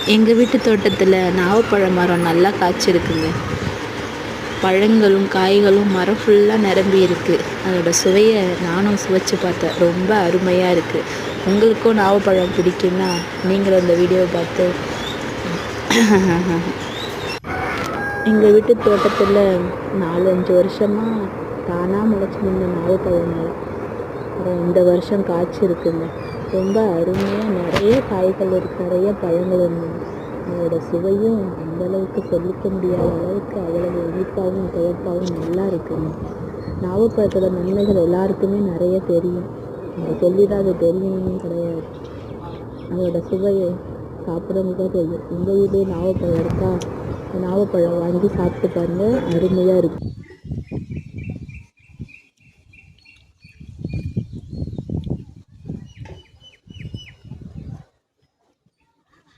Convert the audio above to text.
எங்கள் வீட்டு தோட்டத்தில் நாவப்பழ மரம் நல்லா காய்ச்சிருக்குங்க. பழங்களும் காய்களும் மரம் ஃபுல்லாக நிரம்பி இருக்குது. அதோட சுவையை நானும் சுவைச்சு பார்த்தேன். ரொம்ப அருமையாக இருக்குது. உங்களுக்கும் நாவப்பழம் பிடிக்குன்னா நீங்களும் இந்த வீடியோவை பார்த்து எங்கள் வீட்டு தோட்டத்தில் 4-5 வருஷமாக தானாக முளைச்சி நின்ற நாவப்பழம் மரம் அப்புறம் இந்த வருஷம் காய்ச்சிருக்குங்க. ரொம்ப அருமையாக நிறைய காய்கள் இருக்குது, நிறைய பழங்கள் இருந்தது. அதோட சுவையும் அந்தளவுக்கு சொல்லிக்க முடியாத அளவுக்கு அவ்வளவு இனிப்பாகவும் துவப்பாகவும் நல்லா இருக்குங்க. நாவப்பழத்தோட நன்மைகள் எல்லாருக்குமே நிறைய தெரியும். அதை சொல்லி தான் அது தெரியணும்னு கிடையாது. அதோட சுவையை சாப்பிடணும் தான் தெரியும். உங்கள் வீட்லேயே நாவப்பழம் இருக்கா? நாவப்பழம் வாங்கி சாப்பிட்டு பாருங்கள், அருமையாக இருக்கும்.